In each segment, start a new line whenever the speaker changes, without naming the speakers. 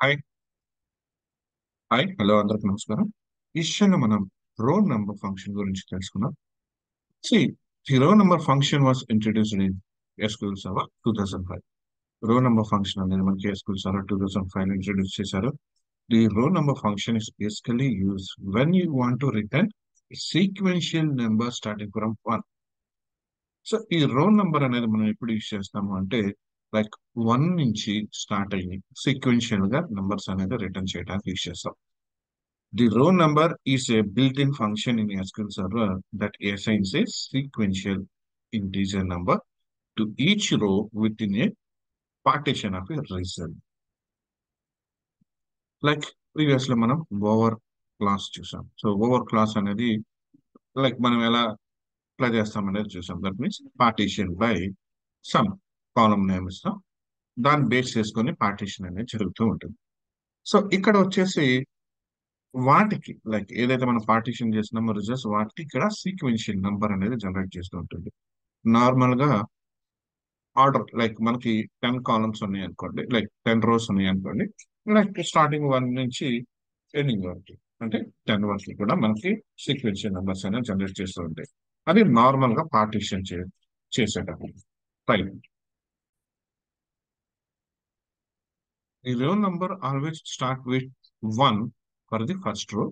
Hi hi hello అందరికి నమస్కారం. ఈ విషయంలో మనం రోల్ నంబర్ ఫంక్షన్ గురించి తెలుసుకుందాం. See the row number function was introduced in SQL Server 2005. Row number function అనేది మనకి ఎస్క్యూఎల్ సర్వర్ 2005 లో ఇంట్రడ్యూస్ చేశారు. The row number function is basically use when you want to return sequential number starting from 1. So ఈ row number అనేది మనం ఎప్పుడు use చేస్తాము అంటే లైక్ 1 నుంచి స్టార్ట్ అయ్యి సీక్వెన్షియల్ గా నంబర్స్ అనేది రిటర్న్ చేయడానికి యూజ్ చేస్తాం. The row number is a built-in function in SQL Server that assigns a sequential integer number to each row within a partition of a result. Like previously మనం over class చూసాం. So over class అనేది like మనం ఎలా apply చేస్తాం అనేది చూసాం. That means partition by some column name ఇస్తాం. దాన్ని బేస్ చేసుకొని పార్టీషన్ అనేది జరుగుతూ ఉంటుంది. సో ఇక్కడ వచ్చేసి వాటికి లైక్ ఏదైతే మనం పార్టీషన్ చేస్తున్నామో రిజల్ట్స్ వాటికి ఇక్కడ సీక్వెన్షియల్ నంబర్ అనేది జనరేట్ చేస్తూ ఉంటుంది. నార్మల్ గా ఆర్డర్ లైక్ మనకి 10 కాలమ్స్ ఉన్నాయి అనుకోండి, లైక్ 10 రోస్ ఉన్నాయి అనుకోండి, లైక్ స్టార్టింగ్ 1 నుంచి ఎండింగ్ వరకు అంటే 10 వరకు కూడా మనకి సీక్వెన్షియల్ నంబర్స్ అనేవి జనరేట్ చేస్తూ ఉంటాయి. అది నార్మల్ గా పార్టీషన్ చేసేటప్పుడు right. The row number always start with 1 for the first row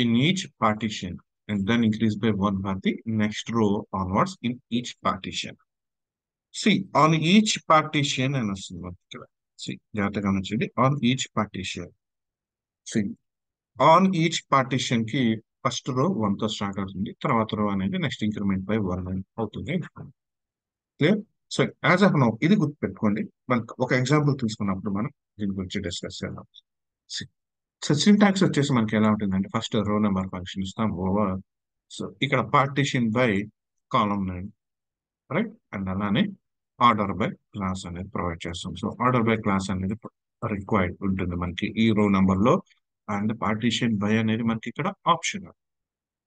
in each partition and then increase by 1 for the next row onwards in each partition. See, on each partition and see, on each partition. See, on each partition ki first row 1 తో start అవుతుంది, తర్వాత రో అనేది next increment by 1 అవుతుంది. Clear. So as of now ఇది గుర్తుపెట్టుకోండి. మనకు ఒక ఎగ్జాంపుల్ తీసుకున్నప్పుడు మనం దీని గురించి డిస్కస్ చేద్దాం. సో సింటాక్స్ వచ్చేసి మనకి ఎలా ఉంటుందంటే ఫస్ట్ రో నెంబర్ ఫంక్షన్ ఇస్తాం ఓవర్. సో ఇక్కడ partition by column name right, and అలానే ఆర్డర్ బై క్లాస్ అనేది ప్రొవైడ్ చేస్తాం. సో ఆర్డర్ బై క్లాస్ అనేది రిక్వైర్డ్ ఉంటుంది మనకి ఈ రో నెంబర్ లో, అండ్ పార్టీషన్ బై అనేది మనకి ఇక్కడ option.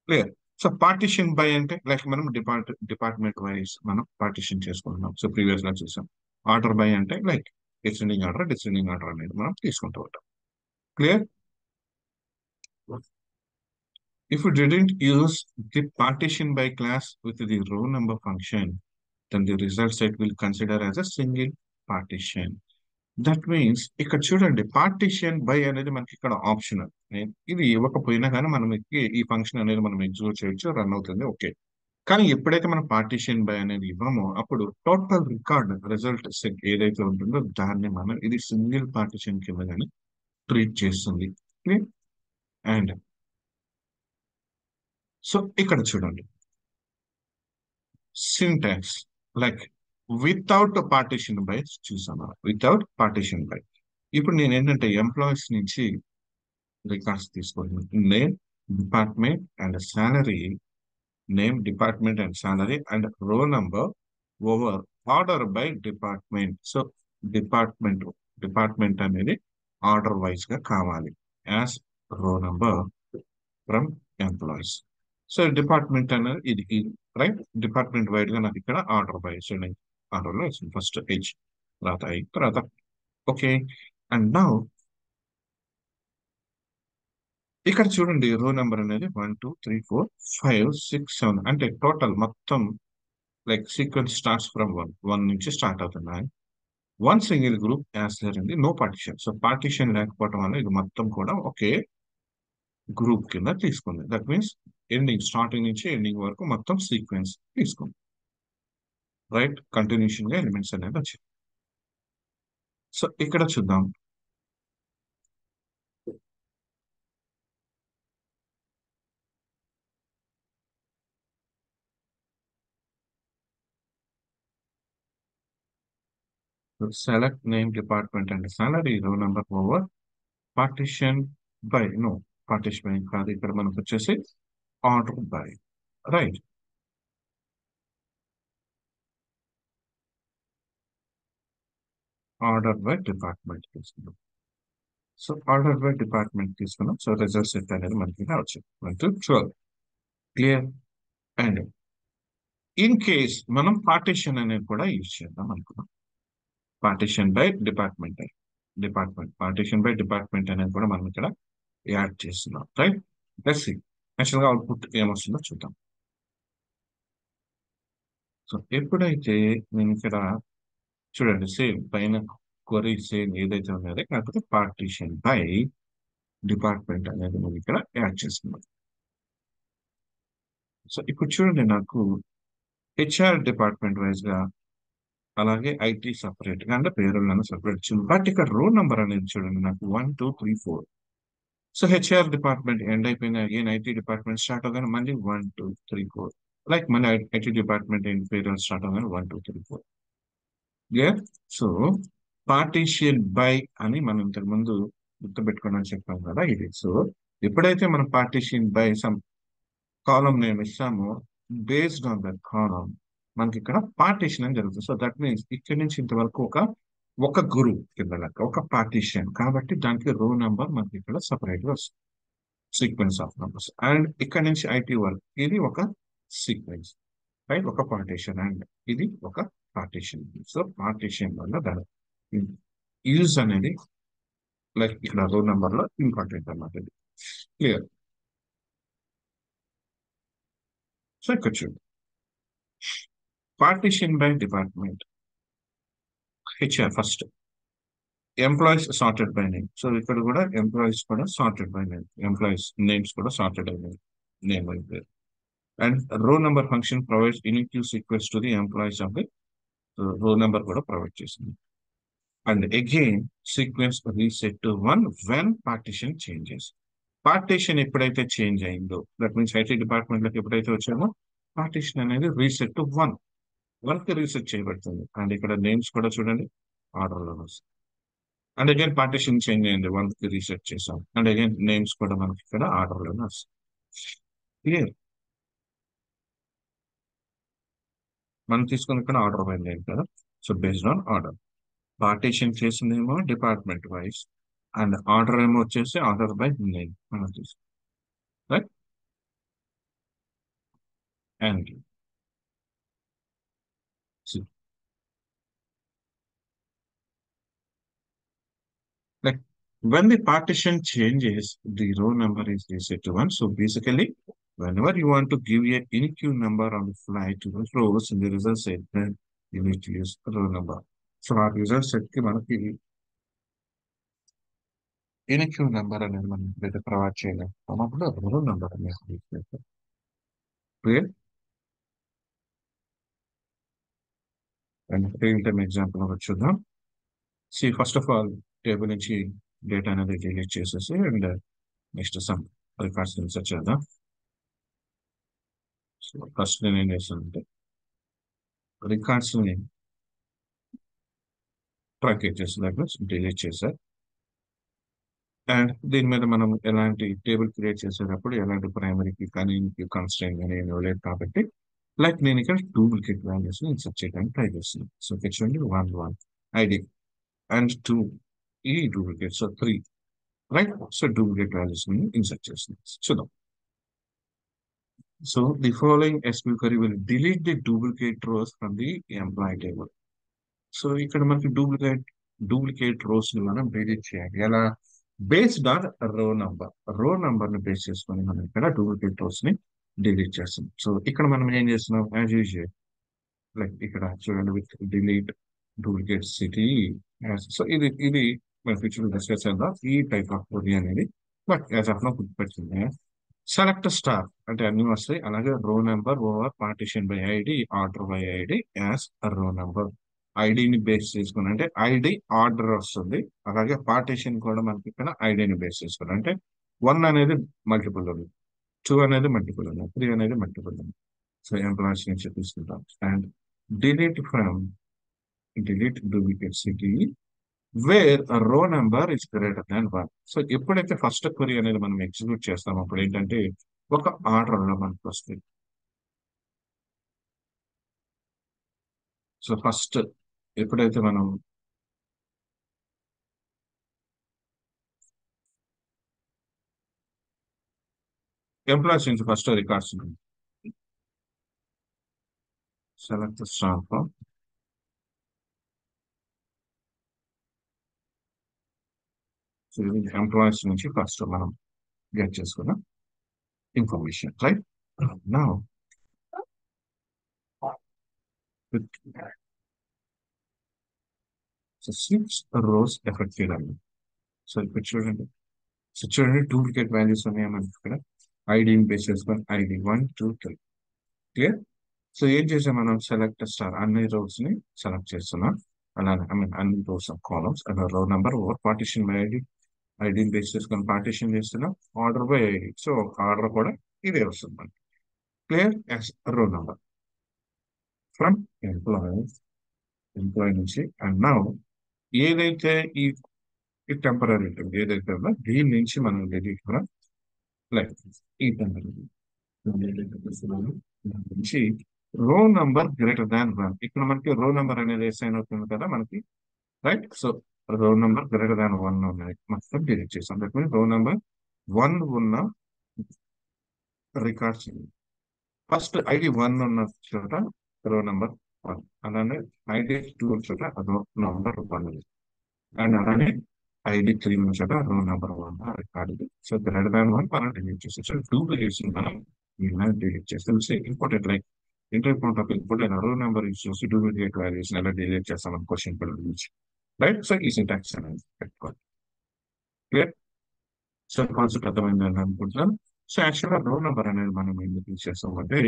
Clear. So partition by అంటే లైక్ మనం డిపార్ట్మెంట్ వైజ్ మనం పార్టీషన్ చేసుకుంటున్నాం. సో ప్రీవియస్ గా చూసాం. ఆర్డర్ బై అంటే లైక్ డిసెండింగ్ ఆర్డర్ అనేది మనం తీసుకుంటూ ఉంటాం. Clear. If you didn't use the partition by class with the row number function, then the result set will consider as a single partition. That means ఇక్కడ చూడండి partition by అనేది మనకి ఇక్కడ optional. ఇది ఇవ్వకపోయినా కానీ మనం ఈ ఫంక్షన్ అనేది మనం ఎగ్జిక్యూట్ చేయొచ్చు, రన్ అవుతుంది, ఓకే. కానీ ఎప్పుడైతే మనం పార్టీషన్ బై అనేది ఇవ్వమో అప్పుడు టోటల్ రికార్డ్ రిజల్ట్ సెట్ ఏదైతే ఉంటుందో దాన్ని మనం ఇది సింగిల్ పార్టీషన్ కింద కానీ ట్రీట్ చేస్తుంది. అండ్ సో ఇక్కడ చూడండి syntax like without partition by చూసాను, వితౌట్ పార్టీషన్ బై. ఇప్పుడు నేను ఏంటంటే ఎంప్లాయీస్ నుంచి రికార్డ్స్ తీసుకుంటున్నాను. Name, department and salary, name, department and salary and row number over order by department. So department department అనేది ఆర్డర్ వైజ్ గా కావాలి as row number from employees. So department అనేది ఇది రైట్. డిపార్ట్మెంట్ వైడ్ గా నాకు ఇక్కడ order by order లో వచ్చింది. ఫస్ట్ హెచ్, తర్వాత ఐ, తర్వాత ఓకే. అండ్ నౌ ఇక్కడ చూడండి రో నెంబర్ అనేది 1 2 3 4 5 6 7 అంటే టోటల్ మొత్తం లైక్ సీక్వెన్స్ స్టార్ట్స్ ఫ్రమ్ 1 నుంచి స్టార్ట్ అవుతున్నాయి. One single group as there ఉంది, నో పార్టిషన్. సో పార్టిషన్ లేకపోవడం వల్ల ఇది మొత్తం కూడా ఒకే గ్రూప్ కింద తీసుకుంది. దట్ మీన్స్ స్టార్టింగ్ నుంచి ఎండింగ్ వరకు మొత్తం సీక్వెన్స్ తీసుకుంది. రైట్, కంటిన్యూషన్ గా ఎలిమెంట్స్ అనేది వచ్చింది. సో ఇక్కడ చూద్దాం. Select name, department and salary, row number over partition by. No, partition by కాదు, ఇక్కడ మనకు వచ్చేసి order by. Right. Order by department తీసుకున్నాం. సో ఆర్డర్ బై డిపార్ట్మెంట్ తీసుకున్నాం. సో రిజల్ట్ సెట్ అనేది మనకి ఇలా వచ్చింది 1 to 12. Clear. And in case మనం పార్టిషన్ అనేది కూడా యూజ్ చేద్దాం అనుకున్నాం. Partition by department. Department, partition by department అనేది కూడా మనం ఇక్కడ యాడ్ చేస్తున్నాం, రైట్. లెట్స్ సీ యాక్చువల్ గా అవుట్పుట్ ఏమొస్తుందో చూద్దాం. సో ఎప్పుడైతే నేను ఇక్కడ చూడండి సేమ్ పైన క్వరీ సేమ్ ఏదైతే ఉన్నదో కాకపోతే పార్టీషన్ బై డిపార్ట్మెంట్ అనేది మనం ఇక్కడ యాడ్ చేస్తున్నాం. సో ఇప్పుడు చూడండి నాకు హెచ్ఆర్ డిపార్ట్మెంట్ వైజ్ గా అలాగే ఐటీ సపరేట్ గా అంటే పేరోల్ అనేది సపరేట్ ఇచ్చింది. బట్ ఇక్కడ రోల్ నెంబర్ అనేది చూడండి నాకు 1 2 3 4. సో హెచ్ఆర్ డిపార్ట్మెంట్ ఎండ్ అయిపోయిన అగైన్ ఐటీ డిపార్ట్మెంట్ స్టార్ట్ అవగానే మళ్ళీ 1 2 3 4, లైక్ మళ్ళీ IT department and payroll start అవగానే 1 2 3 4. క్లియర్. సో పార్టీషియన్ బై అని మనం ఇంతకు ముందు గుర్తుపెట్టుకోవడం చెప్పాం కదా ఇది. సో ఎప్పుడైతే మనం partition by some column name ఇస్తామో బేస్డ్ ఆన్ దట్ కాలం మనకి ఇక్కడ పార్టీషన్ అని జరుగుతుంది. సో దట్ మీన్స్ ఇక్కడి నుంచి ఇంతవరకు ఒక గురువు కింద లెక్క ఒక పార్టీషన్ కాబట్టి దానికి రో నెంబర్ మనకి ఇక్కడ సపరేట్ గా వస్తుంది, సీక్వెన్స్ ఆఫ్ నంబర్స్. అండ్ ఇక్కడ నుంచి ఐటీ వర్క్ ఇది ఒక సీక్వెన్స్, రైట్, ఒక పార్టీషన్ అండ్ ఇది ఒక పార్టీషన్. సో పార్టీషన్ వల్ల దాని యూజ్ అనేది లైక్ ఇక్కడ రో నెంబర్ లో ఇంపార్టెంట్ అన్నమాట ఇది. క్లియర్. సో ఇక్కడ చూడండి partition by department HR first employees sorted by name. So ఇక్కడ కూడా ఎంప్లాయీస్ కూడా sorted by name, employees names కూడా సార్టెడ్ అయినాయి నేమ్ అయితే. And row number function provides unique sequence to the employees of the రో number కూడా provide చేసింది. And again sequence reset to 1 when partition changes. Partition ఎప్పుడైతే change అయిందో that means IT department లోకి ఎప్పుడైతే వచ్చామో పార్టీషన్ అనేది రీసెట్ టు 1 కి రీసెట్ చేయబడుతుంది. అండ్ ఇక్కడ నేమ్స్ కూడా చూడండి ఆర్డర్ లో వస్తాయి. అండ్ అగైన్ పార్టీషన్ చేంజ్ అయింది 1 కి రీసెట్ చేసాం. అండ్ అగైన్ నేమ్స్ కూడా మనకి ఇక్కడ ఆర్డర్ లోనే వస్తాయి. క్లియర్. మనం తీసుకుని ఇక్కడ ఆర్డర్ బై నేమ్ కదా. So based on order partition చేసిందేమో డిపార్ట్మెంట్ వైజ్ అండ్ ఆర్డర్ ఏమో వచ్చేసి ఆర్డర్ బై నేమ్ మనం తీసుకుంటాం, right. And like when the partition changes, the row number is reset to 1. So basically, whenever you want to give a unique number on the fly to the rows in the result set, then you need to use row number. So our result set కి మనకి unique number అనేది మనం ఎప్పుడైతే provide చేయలేం అప్పుడు row number అనేది clear. And real time example ఒకటి చూద్దాం. See first of all table నుంచి డేటా అనేది డిలీట్ చేసేసి and next some records search చేద్దాం. సో ఫస్ట్ నేను ఏం చేస్తానంటే రికార్డ్స్ ని ట్రాకెట్ చేసి డిలీట్ చేశారు. అండ్ దీని మీద మనం ఎలాంటి టేబుల్ క్రియేట్ చేసేటప్పుడు ఎలాంటి ప్రైమరీకి కానీ కన్స్ట్రెయింట్ కానీ ఏమి ఇవ్వలేదు కాబట్టి లైక్ నేను ఇక్కడ డూప్లికేట్ వాల్యూస్ ఇన్సర్ట్ చేయడానికి ట్రై చేస్తున్నాను. సో ఇక్కడ చూడండి 1 1 ఐడి అండ్ 2 ఈ duplicate, so 3, right. So duplicate values ని ఇన్సర్ట్ చేస్తున్నాను. చూద్దాం. So the following SQL query will delete the duplicate rows from the employee table. So ఇక్కడ మనకి డూప్లికేట్ రోస్ ని మనం డిలీట్ చేయాలి. ఎలా? బేస్డ్ ఆన్ రో నంబర్ ని బేస్ చేసుకొని మనం ఇక్కడ డూప్లికేట్ రోస్ ని డిలీట్ చేస్తాం. సో ఇక్కడ మనం ఏం చేస్తున్నాం యాజ్ యూజువల్ లైక్ ఇక్కడ చూడండి with delete duplicate city. So ఇది మన ఫ్యూచర్ డిస్కస్ చేద్దాం ఈ టైప్ ఆఫ్ క్వరీ అనేది. బట్ యాజ్ ఆఫ్ నో గుర్తుపెట్టింది సెలెక్ట్ స్టార్ అంటే అన్ని వస్తాయి. అలాగే row number over partition by ID order by ID as రో నెంబర్. ఐడిని బేస్ చేసుకుని అంటే ఐడి ఆర్డర్ వస్తుంది. అలాగే పార్టిషన్ కూడా మనకి ఇక్కడ ఐడిని బేస్ చేసుకుని అంటే 1 అనేది మల్టిపుల్ ఉంది, 2 అనేది మల్టిపుల్ ఉంది, 3 అనేది మల్టిపుల్ ఉంది. సో ఎంప్లాయీస్ నుంచి తీసుకుంటాం and delete from delete duplicate city wear రో number is greater than 1. So ఎప్పుడైతే ఫస్ట్ క్వరీ అనేది మనం ఎగ్జిక్యూట్ చేస్తామో అప్పుడు ఏంటంటే ఒక ఆర్డర్ లో మనకు వస్తుంది. సో ఫస్ట్ ఎప్పుడైతే మనం ఎంప్లాయీస్ నుంచి first records select star employees నుంచి ఫస్ట్ మనం గెట్ చేసుకున్న ఇన్ఫర్మేషన్, రైట్? నా సిక్స్ రోస్ ఎఫెక్టెడ్ అండి. సో ఇక్కడ చూడండి, సో చూడండి డూప్లికేట్ వాల్యూస్ ఉన్నాయి మనకి ఇక్కడ. ఐడిని బేస్ చేసుకొని ఐడి 1 2 3. క్లియర్? సో ఏం చేసాం మనం? సెలెక్ట్ స్టార్ అన్ని రోస్ ని సెలెక్ట్ చేస్తున్నాం. అలానే ఐ మీన్ అన్ని rows of columns and row number over partition by ID. ఐడిని బేస్ చేసుకొని పార్టిషన్ చేస్తున్నాం. Order by ID. So order కూడా ఇదే వస్తుంది మనకి. Clear? Yes, row number from employee, employee నుంచి. అండ్ నౌ ఏదైతే ఈ టెంపరీ ఏదైతే ఉందో దీని నుంచి మనం డిలీట్ కూడా లైక్ ఈ టెంపరీ నుంచి రో నంబర్ గ్రేటర్ దాన్ 1. ఇక్కడ మనకి రో నంబర్ అనేది అసైన్ అవుతుంది కదా మనకి, రైట్? సో రో నంబర్ గ్రేటర్ దాన్ 1 ఉన్నాయి మొత్తం డిలీట్ చేసాం. దట్ మీన్స్ రో నంబర్ 1 ఉన్న రికార్డ్స్, ఫస్ట్ ఐడి 1 ఉన్న చోట రో నంబర్ 1, అలానే ఐడి 2 చోట రో నంబర్ 1, అండ్ అలానే ఐడి 3 ఉన్న చోట రో number 1 record. So greater than 1 మనం డిలీట్ చేస్తాం. సో డూప్లికేట్స్ మనం ఇలా డిలీట్ చేస్తాం. So important like inter point of important రో నెంబర్ యూస్ చేసి డూప్లికేట్ వాల్యూస్ ఎలా డిలీట్ చేస్తాం మన క్వశ్చన్ పేపర్ నుంచి, రైట్? సో ఈ సింటాక్స్ అనేది పెట్టుకోవాలి. క్లియర్? సో కాన్సెప్ట్ అర్థమైందని అనుకుంటున్నాను. సో యాక్చువల్గా రో నెంబర్ అనేది మనం ఎందుకు యూజ్ చేస్తాం అంటే,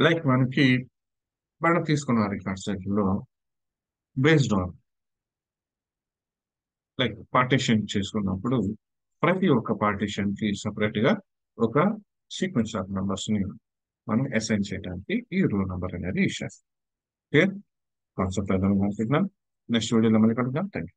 లైక్ మనం తీసుకున్న రికార్డ్స్ లో బేస్డ్ ఆన్ లైక్ పార్టీషన్ చేసుకున్నప్పుడు ప్రతి ఒక్క పార్టీషన్ కి సపరేట్ గా ఒక సీక్వెన్స్ ఆఫ్ నెంబర్స్ ని మనం అసైన్ చేయడానికి ఈ రో నెంబర్ అనేది యూజ్ చేస్తాం. క్లియర్? కాన్సెప్ట్ అర్థం అనుకుంటున్నాను. నెక్స్ట్ వీడియోలో మళ్ళీ కలుద్దాం. Thank you.